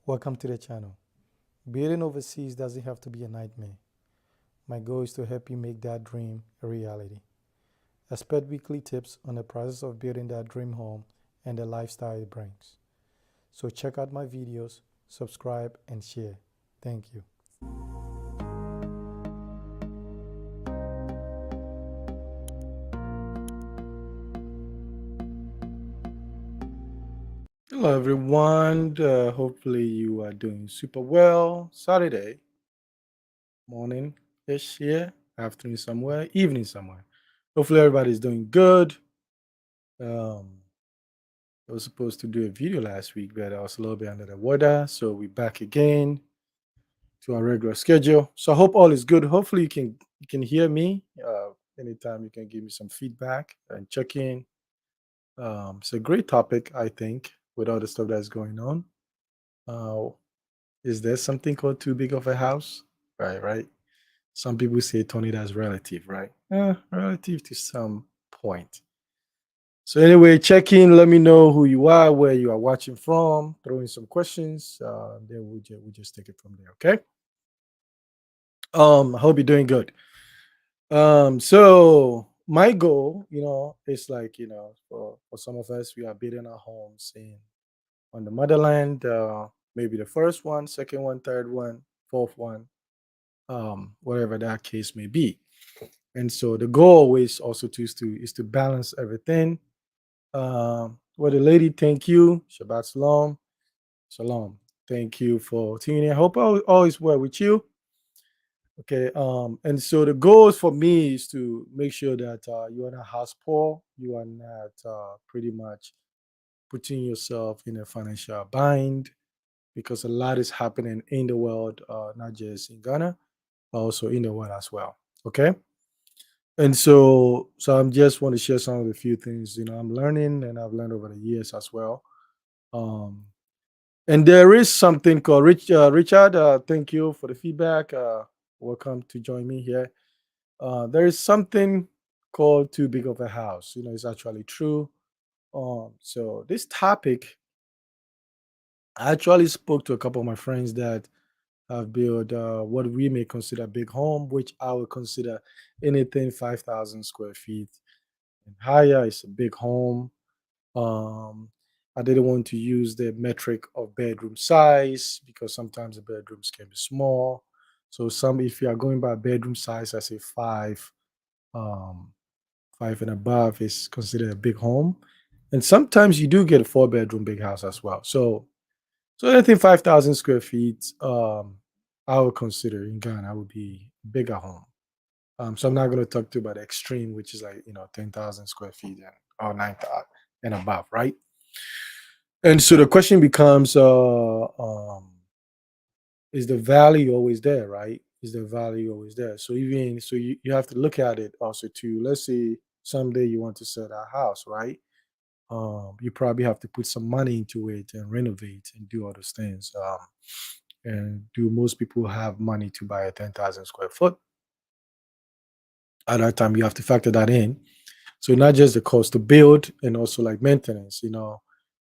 Welcome to the channel. Building overseas doesn't have to be a nightmare. My goal is to help you make that dream a reality. Expect weekly tips on the process of building that dream home and the lifestyle it brings. So check out my videos, subscribe, and share. Thank you. Hello, everyone. Hopefully, you are doing super well. Saturday morning ish here, afternoon somewhere, evening somewhere. Hopefully, everybody's doing good. Um, I was supposed to do a video last week, but I was a little bit under the weather. So we're back again to our regular schedule. So I hope all is good. Hopefully, you can hear me. Anytime you can give me some feedback and check in. It's a great topic, I think, with all the stuff that's going on. Uh, is there something called too big of a house? Right, right. Some people say, Tony, that's relative, right? Relative to some point. So anyway, check in. Let me know who you are, where you are watching from. Throw in some questions. Then we'll just take it from there. Okay. I hope you're doing good. So my goal, is like for some of us, we are building our homes in on the motherland. Maybe the first one, second one, third one, fourth one, whatever that case may be. And so the goal always also is to balance everything. Well, the lady, thank you. Shabbat shalom. Shalom. Thank you for tuning in. I hope all is well with you. Okay. And so the goals for me is to make sure that you are not house poor. You are not pretty much putting yourself in a financial bind because a lot is happening in the world, not just in Ghana, but also in the world as well. Okay. And so I'm just want to share some of the few things I'm learning and I've learned over the years as well. Um, and there is something called Richard. Thank you for the feedback. Welcome to join me here. There is something called too big of a house. It's actually true. So this topic, I actually spoke to a couple of my friends that have built what we may consider a big home, which I would consider anything 5,000 square feet and higher. It's a big home. Um, I didn't want to use the metric of bedroom size because sometimes the bedrooms can be small. So if you are going by bedroom size, I say um, five and above is considered a big home. And sometimes you do get a 4 bedroom big house as well. So anything 5,000 square feet, I would consider in Ghana would be bigger home. So I'm not going to talk to you about the extreme, which is like 10,000 square feet and or 9,000 and above, right? And so the question becomes, is the value always there, right? Is the value always there? So you have to look at it also too. Let's say someday you want to sell that house, right? You probably have to put some money into it and renovate and do all those things. And do most people have money to buy a 10,000 square foot? At that time, you have to factor that in. So not just the cost to build and also like maintenance.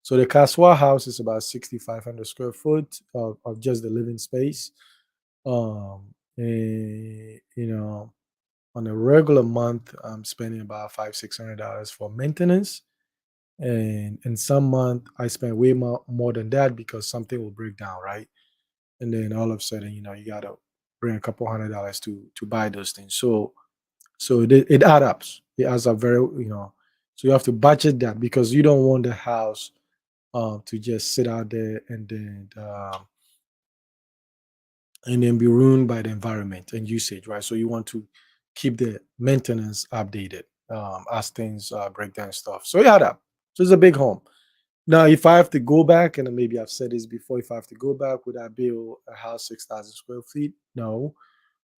So the Kaswa house is about 6,500 square foot of just the living space. On a regular month, I'm spending about $500-600 for maintenance. And in some month, I spend way more than that because something will break down, right? And then all of a sudden, you gotta bring a couple $100 to buy those things. So it adds up. It adds up very. So you have to budget that because you don't want the house to just sit out there and then be ruined by the environment and usage, right? So you want to keep the maintenance updated as things break down and stuff. So it adds up. So it's a big home. Now, if I have to go back, and maybe I've said this before, if I have to go back, would I build a house 6,000 square feet? No.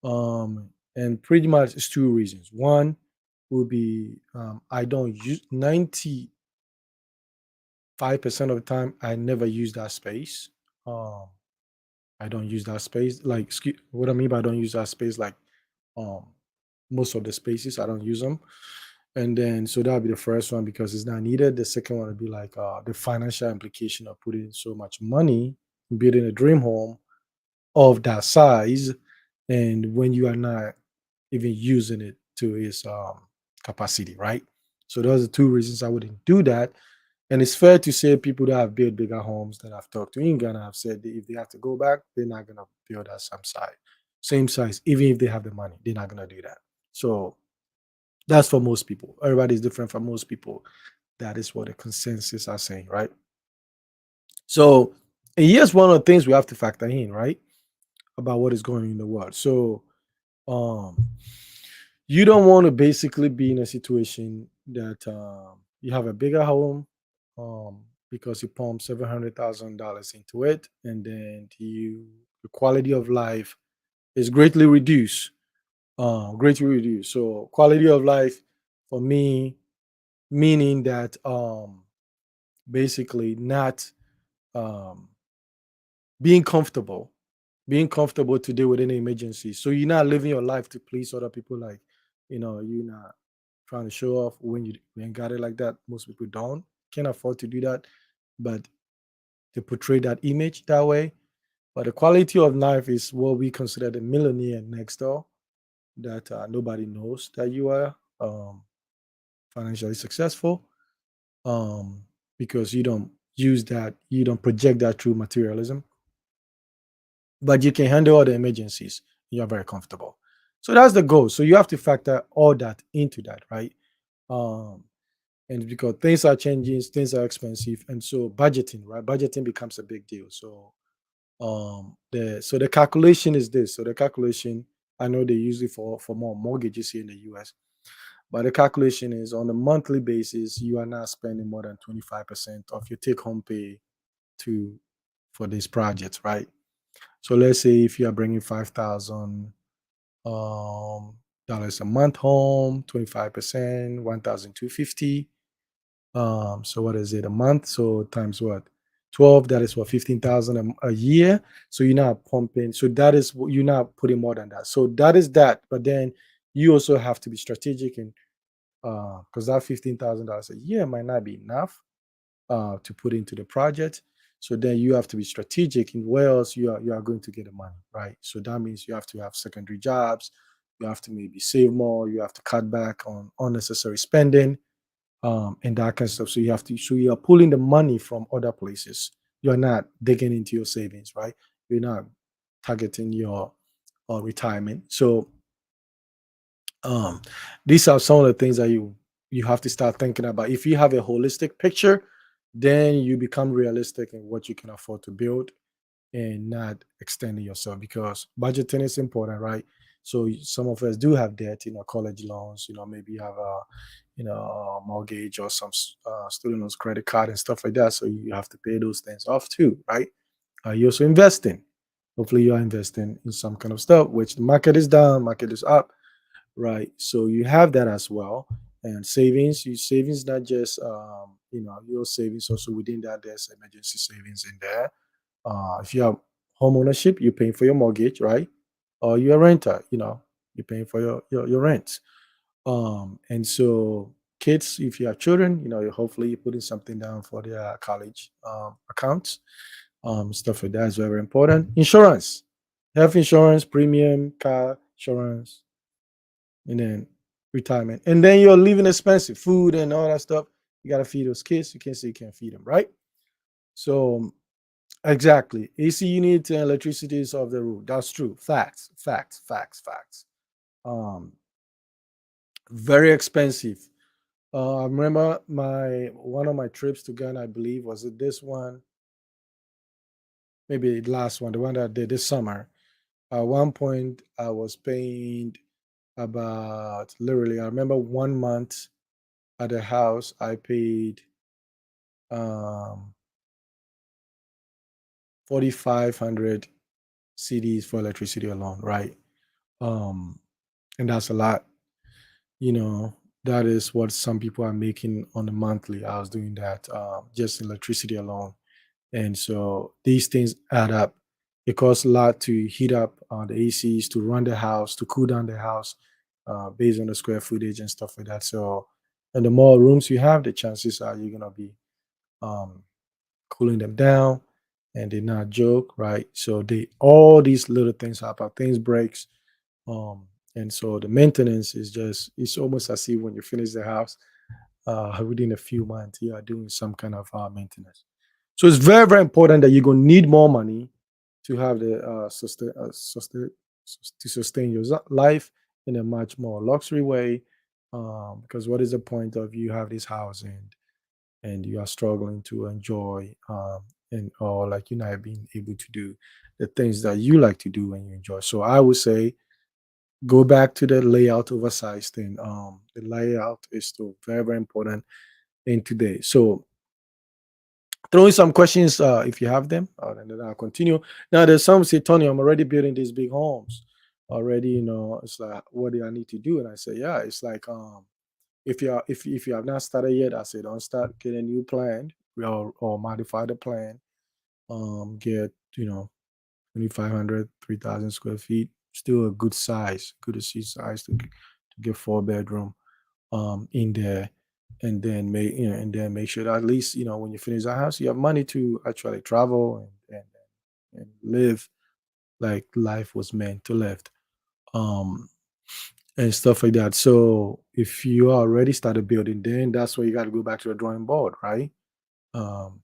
And pretty much it's two reasons. One will be I don't use 95% of the time, I never use that space. Um, I don't use that space. Like, what I mean by I don't use that space, like um, most of the spaces, I don't use them. And then, so that'll be the first one because it's not needed. The second one would be like the financial implication of putting so much money building a dream home of that size, and when you are not even using it to its capacity, right? So those are two reasons I wouldn't do that. And it's fair to say people that have built bigger homes that I've talked to in Ghana have said that if they have to go back, they're not gonna build that same size, even if they have the money, they're not gonna do that. So that's for most people. Everybody's different for most people. That is what the consensus are saying, right? So, and here's one of the things we have to factor in, right? About what is going on in the world. So, um, you don't want to basically be in a situation that you have a bigger home because you pump $700,000 into it, and then the quality of life is greatly reduced. Greatly reduced. So, quality of life for me, meaning that basically not um, being comfortable, being comfortable to deal with any emergency. So you're not living your life to please other people, like you're not trying to show off when you ain't got it like that. Most people don't can't afford to do that, but they portray that image that way. But the quality of life is what we consider the millionaire next door, that nobody knows that you are financially successful, um, because you don't project that through materialism, but you can handle all the emergencies. You're very comfortable. So that's the goal. So you have to factor all that into that, right? Um, and because things are changing, things are expensive, and so budgeting, right? Budgeting becomes a big deal. So the calculation is this. So the calculation, I know they use it for more mortgages here in the US, but the calculation is on a monthly basis, you are not spending more than 25% of your take home pay to for these projects, right? So let's say if you are bringing 5,000 um, dollars a month home, 25%, 1,250. So what is it a month? So times what? 12, that is what, 15,000 a year. So you're not pumping. So that is you're not putting more than that. So that is that. But then you also have to be strategic, and because that $15,000 a year might not be enough to put into the project. So then you have to be strategic in where else you are going to get the money, right? So that means you have to have secondary jobs, you have to maybe save more, you have to cut back on unnecessary spending, and that kind of stuff. So you are pulling the money from other places. You're not digging into your savings, right? You're not targeting your retirement. So um, these are some of the things that you have to start thinking about. If you have a holistic picture, then you become realistic in what you can afford to build and not extending yourself, because budgeting is important, right? So some of us do have debt, college loans, maybe you have a mortgage or some student loans, credit card and stuff like that. So you have to pay those things off too, right? You also investing. Hopefully you're investing in some kind of stuff, which the market is down, market is up, right? So you have that as well. And savings not just your savings, also within that there's emergency savings in there. If you have home ownership, you're paying for your mortgage, right? Or you're a renter, you're paying for your rent. And so kids, if you have children, hopefully you're putting something down for their college accounts. Stuff like that is very important. Insurance, health insurance, premium, car insurance, and then retirement. And then your living expensive, food and all that stuff. You gotta feed those kids. You can't say you can't feed them, right? So exactly. AC unit and electricity is off the roof. That's true. Facts, facts, facts, facts. Um, very expensive. I remember my one of my trips to Ghana, I believe, was it this one, maybe the last one, the one that I did this summer. At one point, I was paying about literally, I remember 1 month at the house, I paid um 4,500 CDs for electricity alone, right? Um, and that's a lot. You know, that is what some people are making on a monthly. I was doing that just electricity alone. And so these things add up. It costs a lot to heat up the ACs, to run the house, to cool down the house based on the square footage and stuff like that. So, and the more rooms you have, the chances are you're going to be um, cooling them down. and they not joke, right? So they all these little things happen, things breaks, um, and so the maintenance is just it's almost as if when you finish the house, within a few months you are doing some kind of maintenance. So it's very very important that you're gonna need more money to have the to sustain your life in a much more luxury way. Because what is the point of you have this house and you are struggling to enjoy and or like you're not being able to do the things that you like to do and you enjoy. So I would say go back to the layout oversized thing. The layout is still very very important in today. So throw in some questions if you have them, and then I'll continue. Now, there's some say, Tony, I'm already building these big homes already. It's like, what do I need to do? And I say, yeah, it's like, if you have not started yet, I say, don't start. Get a new plan or modify the plan. Get 2,500, 3,000 square feet. Still a good size, good to see size to get four-bedroom in there, and then make sure that at least when you finish that house you have money to actually travel and live like life was meant to live, um and stuff like that. So if you already started building, then that's where you got to go back to the drawing board, right? um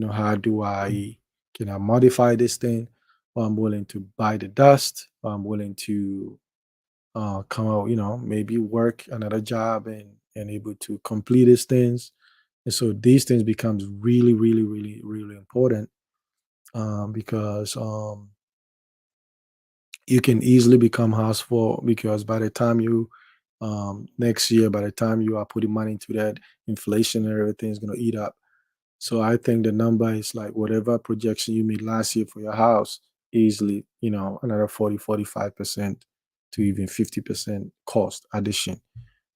how do I can I modify this thing? I'm willing to buy the dust. I'm willing to come out, maybe work another job and able to complete these things. And so these things becomes really, really, really, really important, because you can easily become houseful because by the time you next year, by the time you are putting money into that, inflation and everything is going to eat up. So I think the number is like whatever projection you made last year for your house, easily, another 40, 45% to even 50% cost addition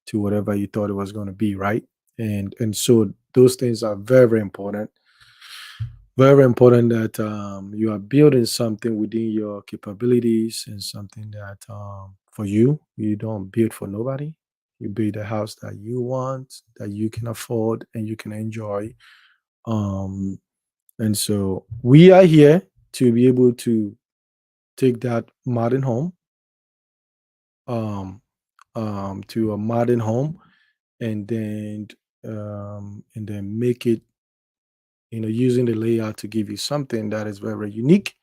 to whatever you thought it was going to be, right? And so those things are very, very important. Very important that you are building something within your capabilities and something that for you don't build for nobody. You build a house that you want, that you can afford, and you can enjoy. Um, and so we are here to be able to take that modern home, um, to a modern home, and then make it, using the layout to give you something that is very, very unique.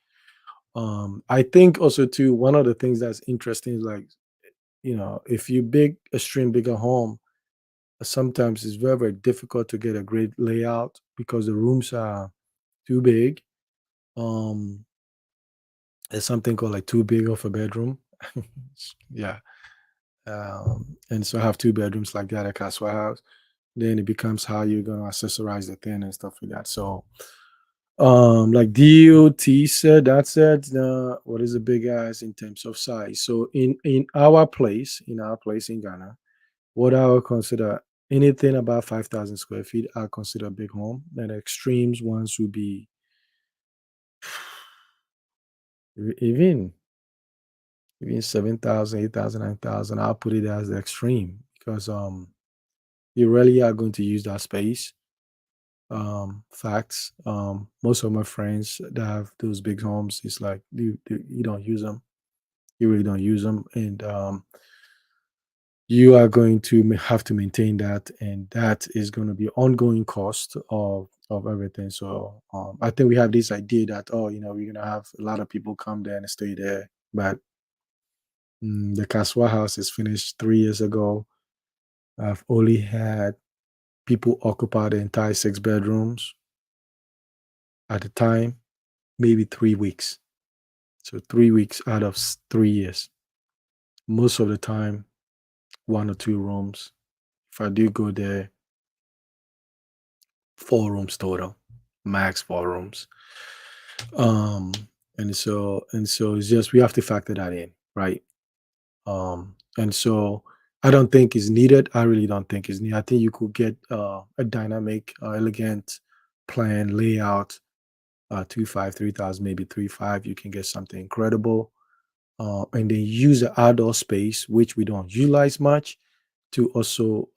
I think also too, one of the things that's interesting is like, if you big a stream bigger home, sometimes it's very, very difficult to get a great layout because the rooms are too big. Um, there's something called like too big of a bedroom. Yeah. And so I have two bedrooms like that at Castle House. Then it becomes how you're gonna accessorize the thing and stuff like that. So like DOT said, that said, what is a big ass in terms of size? So in our place in Ghana, what I would consider anything about 5,000 square feet, I consider a big home. And the extremes ones would be even 7,000, 8,000, 9,000. I'll put it as the extreme because you really are going to use that space. Facts. Most of my friends that have those big homes, it's like you don't use them. You really don't use them, and you are going to have to maintain that, and that is going to be ongoing cost of everything. So I think we have this idea that, we're going to have a lot of people come there and stay there, but the Kaswa house is finished 3 years ago. I've only had people occupy the entire six bedrooms at the time, maybe 3 weeks. So 3 weeks out of 3 years. Most of the time, one or two rooms. If I do go there, four rooms total, max four rooms. Um, and so it's just we have to factor that in, right? And so I don't think it's needed. I really don't think it's needed. I think you could get a dynamic, elegant plan layout, 2.5, 3,000, maybe 3.5. You can get something incredible, and then use the outdoor space, which we don't utilize much, to also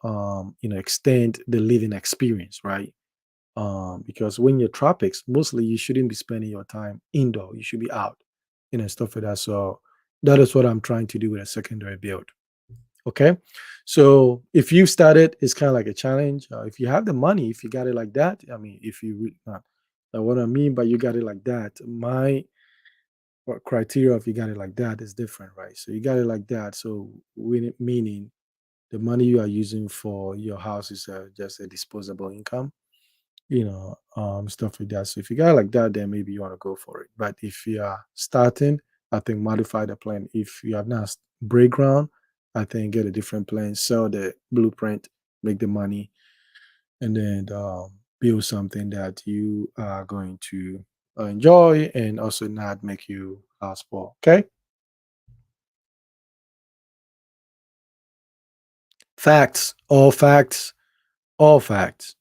extend the living experience, right? Because when you're tropics, mostly you shouldn't be spending your time indoor. You should be out, stuff like that. So that is what I'm trying to do with a secondary build. Okay. So if you started, it's kind of like a challenge. If you have the money, if you got it like that, I mean, if you, what I mean by you got it like that, my criteria if you got it like that is different, right? So you got it like that. So meaning the money you are using for your house is just a disposable income, stuff like that. So if you got it like that, then maybe you want to go for it. But if you are starting, I think modify the plan. If you have not break ground, I think get a different plan, sell the blueprint, make the money, and then build something that you are going to enjoy and also not make you house poor. Okay, facts, all facts, all facts,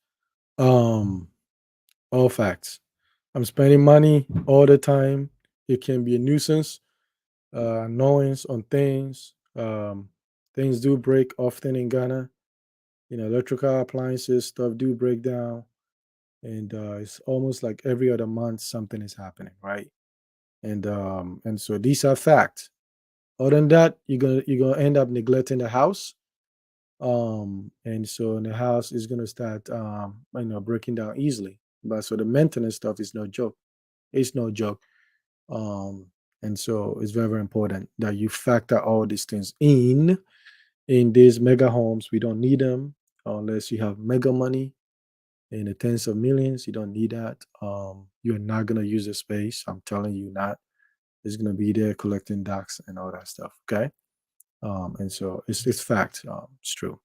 um, all facts. I'm spending money all the time. It can be a nuisance, annoyance on things. Things do break often in Ghana. Electrical appliances stuff do break down, and it's almost like every other month something is happening, right? And so these are facts. Other than that, you're gonna end up neglecting the house. And so the house is gonna start breaking down easily. But so the maintenance stuff is no joke. It's no joke. Um, and so it's very, very important that you factor all these things in these mega homes. We don't need them unless you have mega money in the tens of millions. You don't need that. You're not gonna use the space. I'm telling you not. It's gonna be there collecting ducks and all that stuff. Okay. And so it's fact. It's true.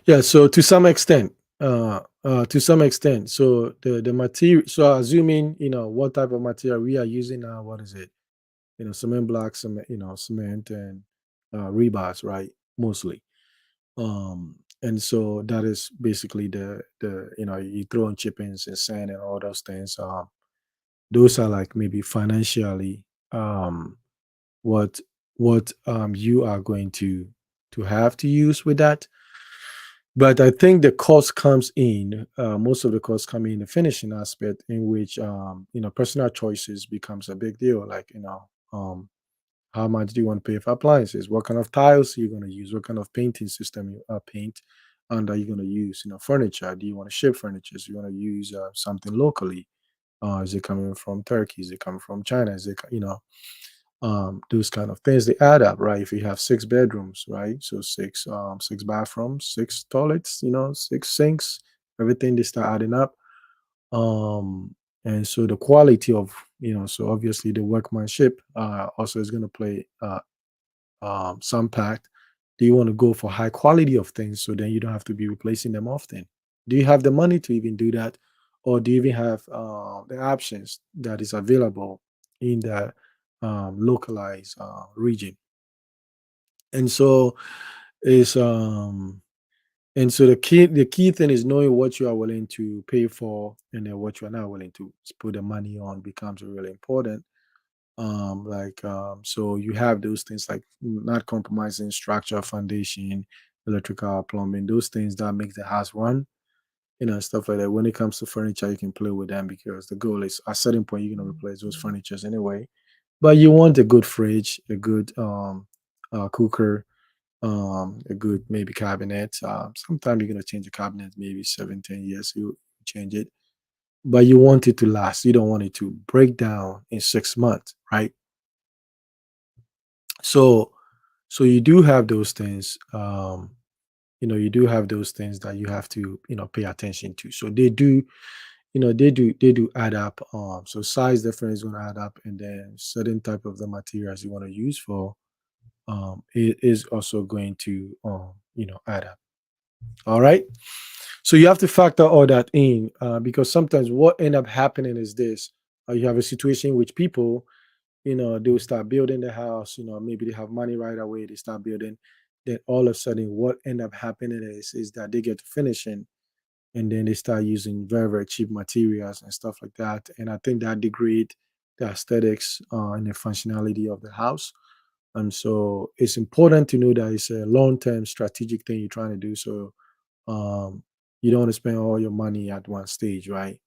Yeah. So to some extent, so the material. So assuming what type of material we are using now. What is it? Cement blocks, cement, cement and rebars, right? Mostly. And so that is basically the you throw in chippings and sand and all those things. Those are like maybe financially um what you are going to have to use with that. But I think the cost comes in, most of the costs come in the finishing aspect, in which personal choices becomes a big deal. Like how much do you want to pay for appliances? What kind of tiles are you going to use? What kind of painting system you paint and are you going to use? Furniture. Do you want to ship furniture? Do you want to use something locally? Is it coming from Turkey? Is it coming from China? Is it those kind of things, they add up, right? If you have six bedrooms, right? So six bathrooms, six toilets, six sinks, everything, they start adding up. And so the quality of, so obviously the workmanship also is going to play some part. Do you want to go for high quality of things so then you don't have to be replacing them often? Do you have the money to even do that? Or do you even have the options that is available in the localized region? And so is the key thing is knowing what you are willing to pay for and then what you are not willing to put the money on becomes really important. So you have those things like not compromising structure, foundation, electrical, plumbing, those things that make the house run, stuff like that. When it comes to furniture, you can play with them because the goal is at a certain point you're gonna replace those furnitures anyway. But you want a good fridge, a good cooker, a good maybe cabinet. Sometimes you're gonna change the cabinet, maybe 7, 10 years, you change it. But you want it to last. You don't want it to break down in 6 months, right? So so you do have those things. You do have those things that you have to pay attention to. So they do add up. So size difference is going to add up, and then certain type of the materials you want to use for it is also going to add up. All right. So you have to factor all that in, because sometimes what end up happening is this: you have a situation in which people, they will start building the house. Maybe they have money right away. They start building. Then all of a sudden, what end up happening is that they get to finishing, and then they start using very, very cheap materials and stuff like that. And I think that degrade the aesthetics and the functionality of the house. So it's important to know that it's a long-term strategic thing you're trying to do. So um, you don't want to spend all your money at one stage, right?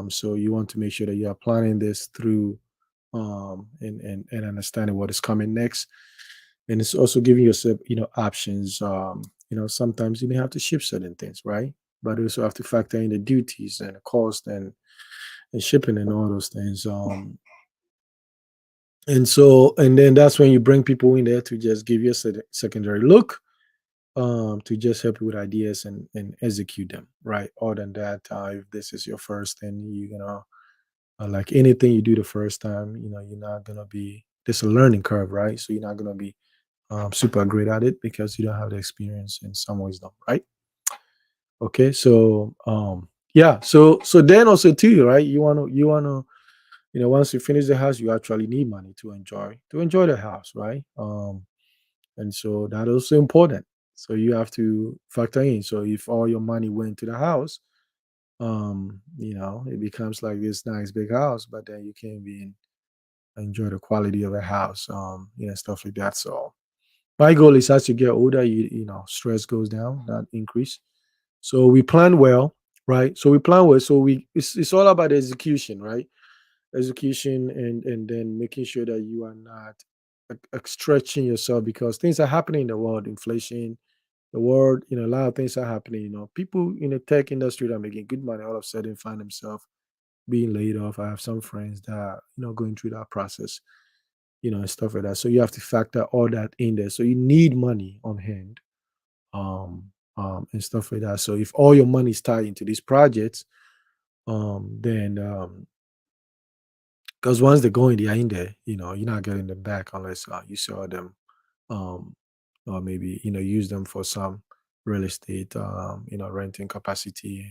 So you want to make sure that you are planning this through and understanding what is coming next. And it's also giving yourself, options. Sometimes you may have to ship certain things, right? But you also have to factor in the duties and the cost and shipping and all those things. And then that's when you bring people in there to just give you a secondary look, to just help you with ideas and execute them, right? Other than that, if this is your first, then like anything you do the first time, you're not gonna be. There's a learning curve, right? So you're not gonna be super great at it because you don't have the experience in some wisdom, right? Okay, so yeah, so then also too, right? You wanna once you finish the house, you actually need money to enjoy the house, right? And so that is also important. So you have to factor in. So if all your money went to the house, it becomes like this nice big house, but then you can't be enjoy the quality of the house, stuff like that. So my goal is as you get older, stress goes down, not increase. So we plan well, right? So we plan well. So it's all about execution, right? Execution and then making sure that you are not stretching yourself because things are happening in the world, inflation, the world, a lot of things are happening. People in the tech industry that are making good money all of a sudden find themselves being laid off. I have some friends that are, going through that process, and stuff like that. So you have to factor all that in there. So you need money on hand, and stuff like that. So if all your money is tied into these projects, then because once they're going, they are in there. You're not getting them back unless you sell them, um, or maybe use them for some real estate, renting capacity,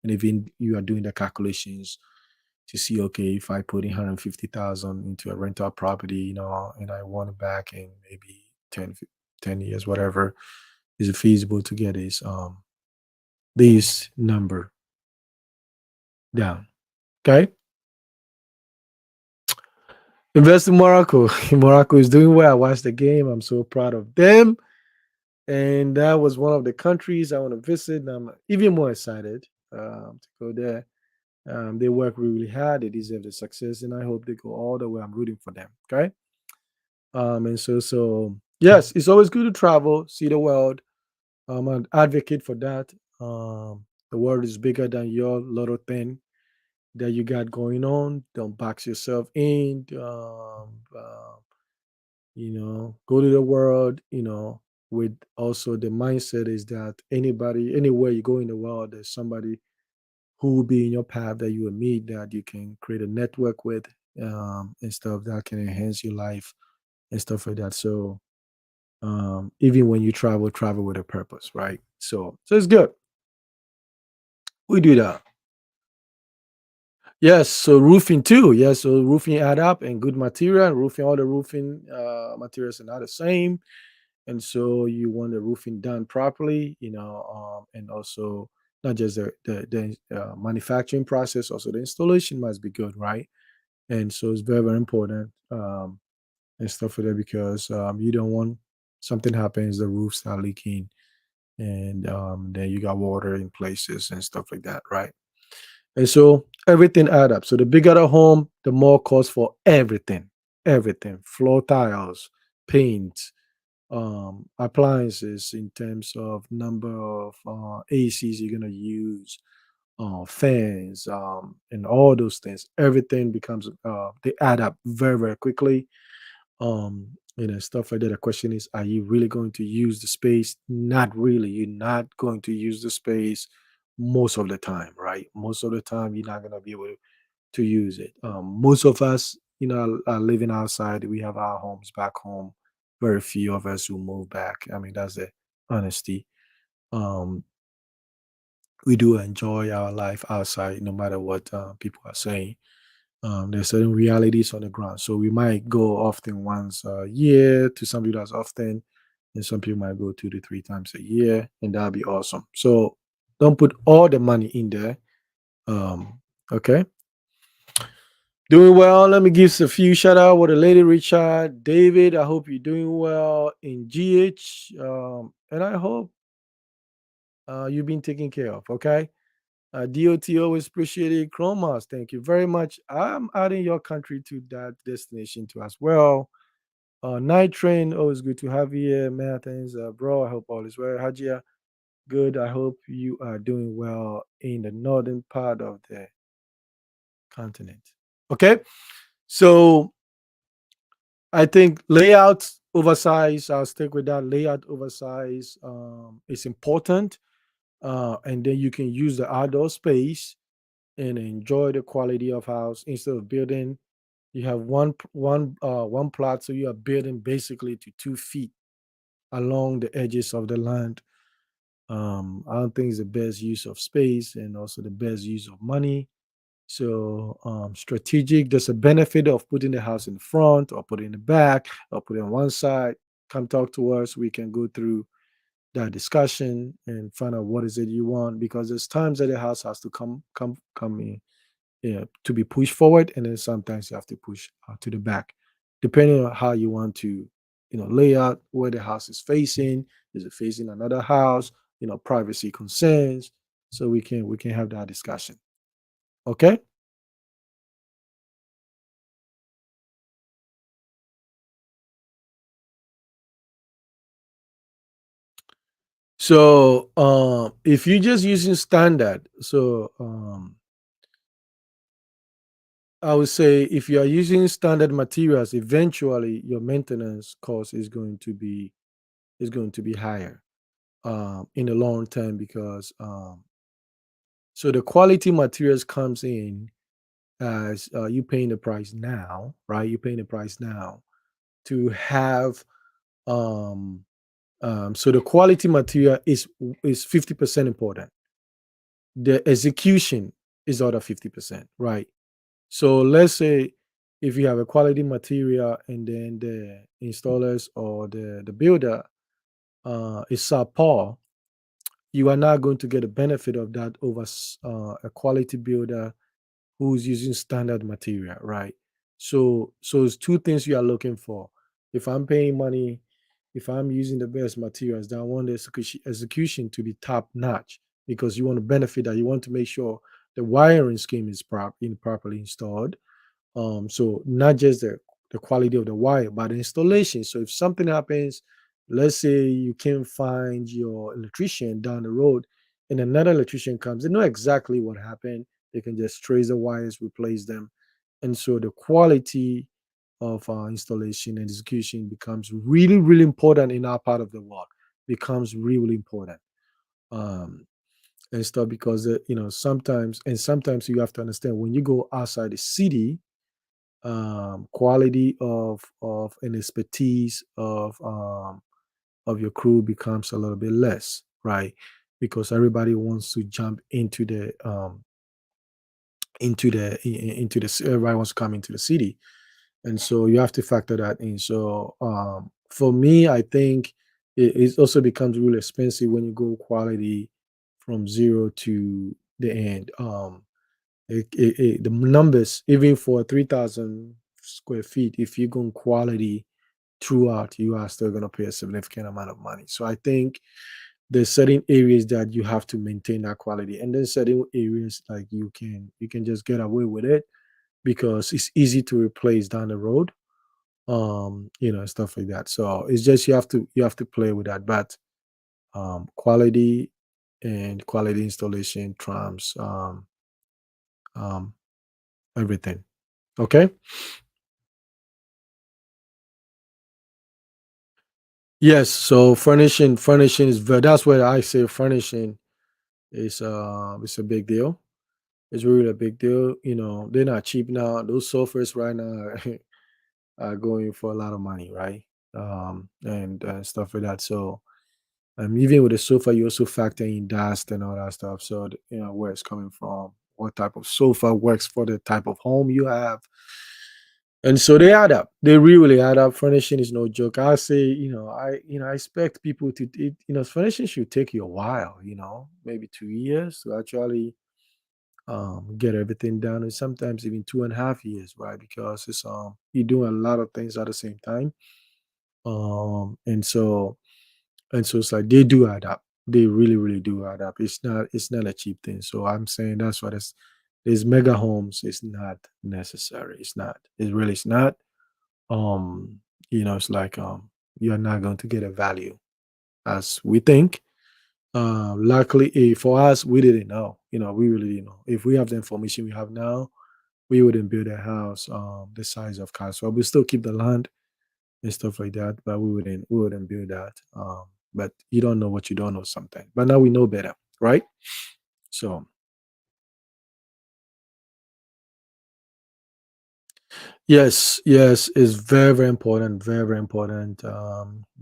and even you are doing the calculations to see, okay, if I put in 150,000 into a rental property, and I want it back in maybe 10 years, whatever, is it feasible to get this number down? Okay. Invest in Morocco. Morocco is doing well. I watched the game. I'm so proud of them. And that was one of the countries I want to visit. And I'm even more excited to go there. They work really hard. They deserve the success, and I hope they go all the way. I'm rooting for them. Okay. And so yes, it's always good to travel, see the world. I'm an advocate for that. The world is bigger than your little thing that you got going on. Don't box yourself in. Go to the world, with also the mindset is that anybody, anywhere you go in the world, there's somebody who will be in your path that you will meet that you can create a network with, and stuff that can enhance your life and stuff like that. So even when you travel with a purpose, right? So it's good. We do that. Yes, so roofing too. Yes, so roofing add up and good material. Roofing, all the roofing materials are not the same, and so you want the roofing done properly, and also not just the manufacturing process, also the installation must be good, right? And so it's very very important, and stuff like that because you don't want something happens, the roof start leaking, and then you got water in places and stuff like that, right? And so everything add up. So the bigger the home, the more cost for everything, floor tiles, paint, appliances in terms of number of ACs you're gonna use, fans, and all those things. Everything becomes they add up very very quickly, stuff like that. The question is, are you really going to use the space? Not really. You're not going to use the space most of the time, right? Most of the time, you're not going to be able to use it. Most of us, are living outside. We have our homes back home. Very few of us who move back. I mean, that's the honesty. Um, we do enjoy our life outside, no matter what people are saying. There's certain realities on the ground. So we might go often once a year. To some people, that's often, and some people might go 2 to 3 times a year, and that'll be awesome. So don't put all the money in there. Um, okay. Doing well. Let me give a few shout out with a lady Richard, David. I hope you're doing well in GH. And I hope you've been taken care of. Okay. DOT always appreciate it. Chromas, thank you very much. I'm adding your country to that destination too as well. Night train, always good to have you here. Man, thanks, bro. I hope all is well. Hajia, good. I hope you are doing well in the northern part of the continent. Okay. So I think layout oversize. I'll stick with that. Layout oversize is important, and then you can use the outdoor space and enjoy the quality of house instead of building. You have one plot, so you are building basically to 2 feet along the edges of the land. I don't think it's the best use of space and also the best use of money. So strategic, there's a benefit of putting the house in front or put it in the back or put it on one side. Come talk to us. We can go through that discussion and find out what is it you want because there's times that the house has to come in, yeah, to be pushed forward, and then sometimes you have to push to the back, depending on how you want to, lay out where the house is facing. Is it facing another house? Privacy concerns. So we can have that discussion. Okay. So if you're just using standard, so I would say if you are using standard materials, eventually your maintenance cost is going to be higher in the long term because so the quality materials comes in as you paying the price now, right? You're paying the price now to have so the quality material is 50% important. The execution is other 50%, right? So let's say if you have a quality material and then the installers or the builder is subpar, you are not going to get the benefit of that over a quality builder who's using standard material, right? So it's two things you are looking for. If I'm paying money, if I'm using the best materials, then I want the execution to be top notch because you want to benefit that. You want to make sure the wiring scheme is properly installed. So not just the quality of the wire, but the installation. So if something happens, let's say you can't find your electrician down the road, and another electrician comes, they know exactly what happened. They can just trace the wires, replace them, and so the quality of installation and execution becomes really, really important in our part of the world. Becomes really, really important. Um, and stuff because sometimes you have to understand when you go outside the city, quality of an expertise of your crew becomes a little bit less, right? Because everybody wants to jump everybody wants to come into the city, and so you have to factor that in. So for me, I think it also becomes really expensive when you go quality from zero to the end. The numbers, even for 3,000 square feet, if you go quality throughout, you are still going to pay a significant amount of money. So I think there's certain areas that you have to maintain that quality, and then certain areas like you can just get away with it because it's easy to replace down the road, stuff like that. So it's just you have to play with that, but quality and quality installation trumps um, everything. Okay. Yes. So furnishing is that's where I say furnishing is a big deal. It's really a big deal. They're not cheap now. Those sofas right now are going for a lot of money, right? And stuff like that. So even with the sofa, you also factor in dust and all that stuff. So where it's coming from, what type of sofa works for the type of home you have, and so they add up. They really add up. Furnishing is no joke. I say, I expect people to, furnishing should take you a while. Maybe 2 years to actually get everything done, and sometimes even 2.5 years, right? Because it's you're doing a lot of things at the same time, and so it's like they do add up. They really, really do add up. It's not a cheap thing. So I'm saying that's what it's. These mega homes is not necessary. It's not. It really is not. Um, it's like you're not going to get a value as we think. Luckily, for us, we didn't know. We really didn't know. If we have the information we have now, we wouldn't build a house the size of Castle. We still keep the land and stuff like that, but we wouldn't build that. But you don't know what you don't know sometimes. But now we know better, right? So yes, yes, it's very, very important. Very, very important.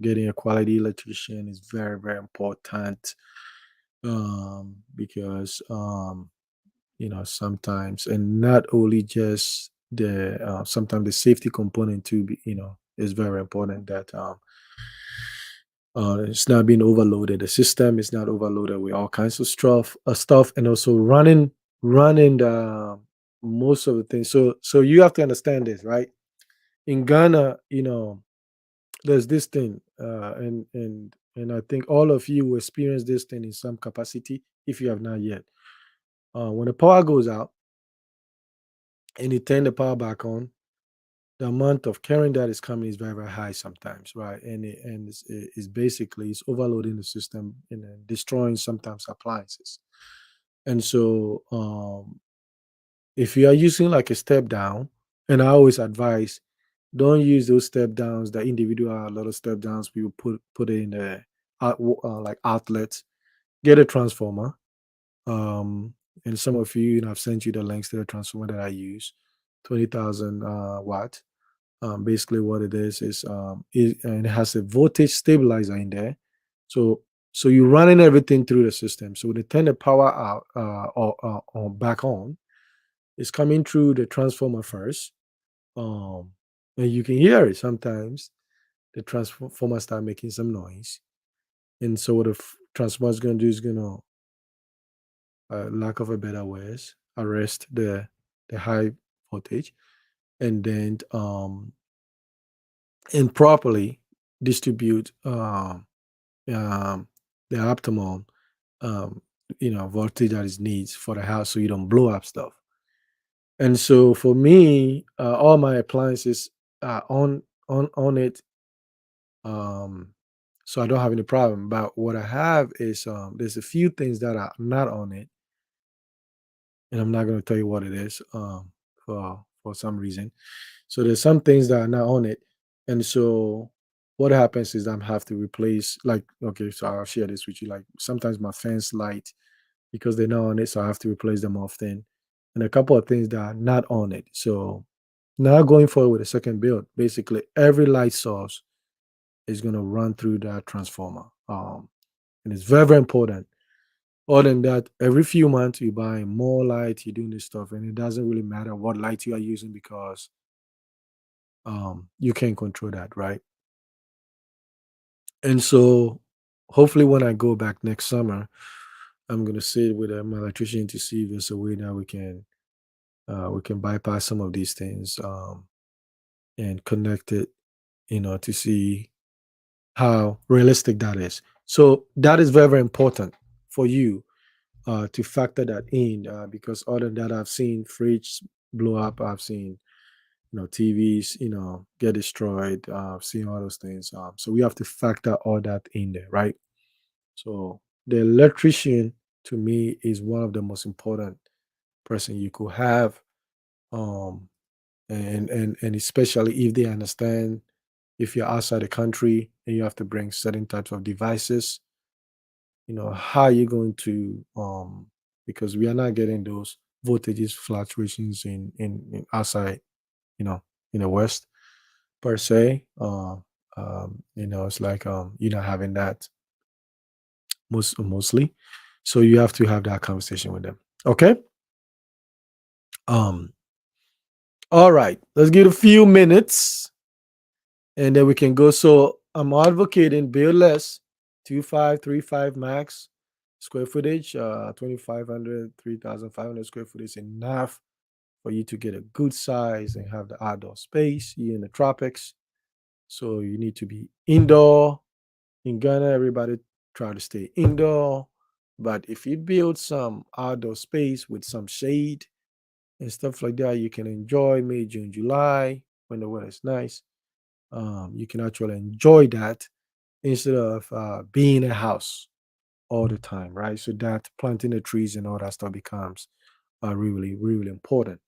Getting a quality electrician is very, very important. Because sometimes, and not only just the sometimes the safety component too, is very important, that it's not being overloaded. The system is not overloaded with all kinds of stuff, and also running the most of the things. So you have to understand this, right? In Ghana, there's this thing, and I think all of you will experience this thing in some capacity if you have not yet. When the power goes out and you turn the power back on, the amount of current that is coming is very, very high sometimes, right? And it's basically it's overloading the system and then destroying sometimes appliances. And so, if you are using like a step down, and I always advise, don't use those step downs, the individual a lot of step downs. People put it in the like outlets. Get a transformer. Um, and some of you, I've sent you the links to the transformer that I use, 20,000 watt. Basically, what it is and it has a voltage stabilizer in there. So you're running everything through the system. So when they turn the power out or back on, it's coming through the transformer first. Um, and you can hear it sometimes. The transformer start making some noise, and so what the transformer is going to do is going to, lack of a better words, arrest the high voltage, and then and properly distribute um, the optimal um, voltage that is needs for the house, so you don't blow up stuff. And so for me, all my appliances are on it, um, so I don't have any problem. But what I have is, there's a few things that are not on it, and I'm not going to tell you what it is, for some reason. So there's some things that are not on it, and so what happens is I have to replace, like, okay, so I'll share this with you. Like, sometimes my fence light, because they're not on it, so I have to replace them often, and a couple of things that are not on it. So now going forward with a second build, basically every light source is going to run through that transformer, and it's very, very important. Other than that, every few months you buy more light, you're doing this stuff, and it doesn't really matter what light you are using, because you can't control that, right? And so, hopefully, when I go back next summer, I'm gonna sit with my electrician to see if there's a way that we can bypass some of these things, and connect it, to see how realistic that is. So that is very, very important for you, to factor that in, because other than that, I've seen fridge blow up. I've seen, TVs, get destroyed. I've seen all those things. So we have to factor all that in there, right? So the electrician, to me, is one of the most important person you could have, um, and especially if they understand, if you're outside the country and you have to bring certain types of devices, how are you going to, because we are not getting those voltages fluctuations in outside, you know in the west, per se. It's like, you're not having that mostly. So you have to have that conversation with them. Okay. um all right, let's give it a few minutes and then we can go. So I'm advocating build less, 2.5, 3.5 max. square footage, 2,500, 3,500 square foot is enough for you to get a good size and have the outdoor space. You're in the tropics, so you need to be indoor. In Ghana, everybody try to stay indoor. But if you build some outdoor space with some shade and stuff like that, you can enjoy May, June, July when the weather is nice. You can actually enjoy that instead of being in a house all the time, right? So that planting the trees and all that stuff becomes really, really important.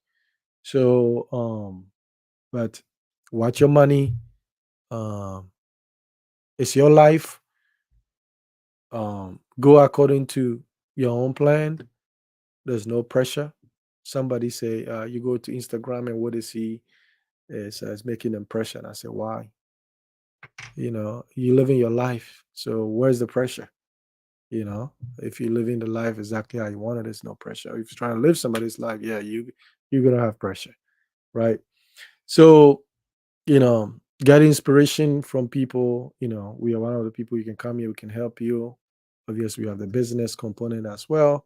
So, but watch your money. Um, it's your life. Go according to your own plan. There's no pressure. Somebody say you go to Instagram and what they see is making impression. I say why? You living your life. So where's the pressure? If you're living the life exactly how you want it, there's no pressure. If you're trying to live somebody's life, yeah, you're gonna have pressure, right? So get inspiration from people. We are one of the people you can come here, we can help you. Obviously, we have the business component as well,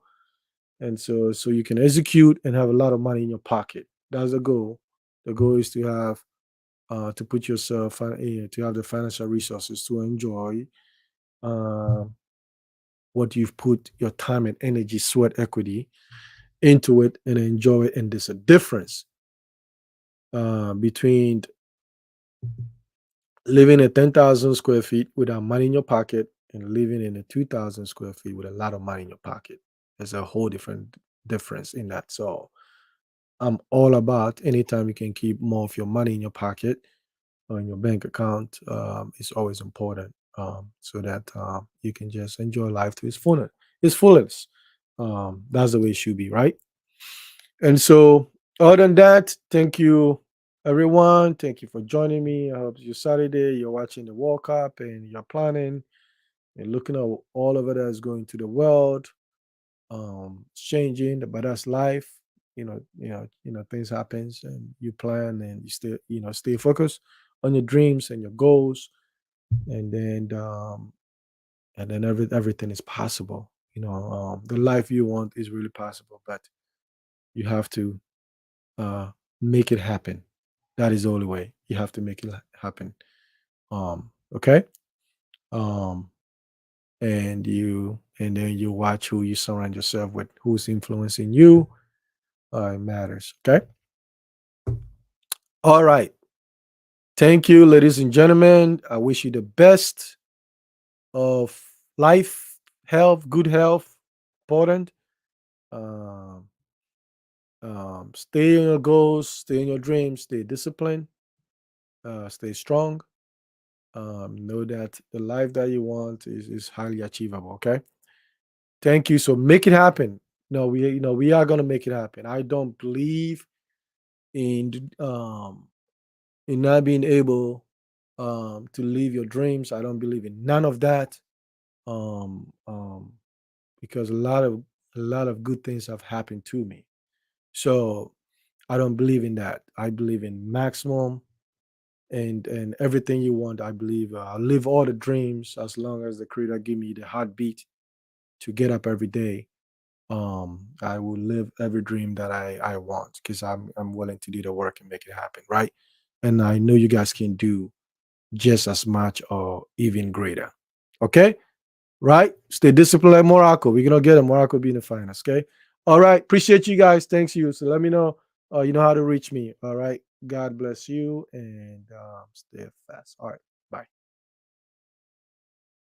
and so you can execute and have a lot of money in your pocket. That's the goal. The goal is to have to put yourself to have the financial resources to enjoy uh, what you've put your time and energy, sweat equity into it and enjoy it. And there's a difference between living in 10,000 square feet without money in your pocket and living in a 2,000 square feet with a lot of money in your pocket. There's a whole different difference in that. So I'm all about anytime you can keep more of your money in your pocket or in your bank account. It's always important so that you can just enjoy life to its fullness. Its fullest. That's the way it should be, right? And so, other than that, thank you, everyone. Thank you for joining me. I hope your Saturday, you're watching the World Cup and you're planning and looking at all of it that's going to the world. It's changing, but that's life. Things happens, and you plan and you stay focused on your dreams and your goals, and then everything is possible. The life you want is really possible, but you have to uh, make it happen. That is the only way. You have to make it happen. Okay. Um, and then you watch who you surround yourself with, who's influencing you. It matters. Okay. All right. Thank you, ladies and gentlemen. I wish you the best of life, health, good health, important. Um, stay in your goals, stay in your dreams, stay disciplined, stay strong. Know that the life that you want is highly achievable. Okay. Thank you. So make it happen. No, we are gonna make it happen. I don't believe in not being able to live your dreams. I don't believe in none of that. Um, um, because a lot of good things have happened to me. So I don't believe in that. I believe in maximum and everything you want. I believe I'll live all the dreams as long as the creator give me the heartbeat to get up every day. I will live every dream that I want because I'm willing to do the work and make it happen, right? And I know you guys can do just as much or even greater. Okay? Right? Stay disciplined like Morocco. We're gonna get a Morocco being the finest. Okay. All right. Appreciate you guys. Thanks you. So let me know. You know how to reach me. All right. God bless you and stay fast. All right.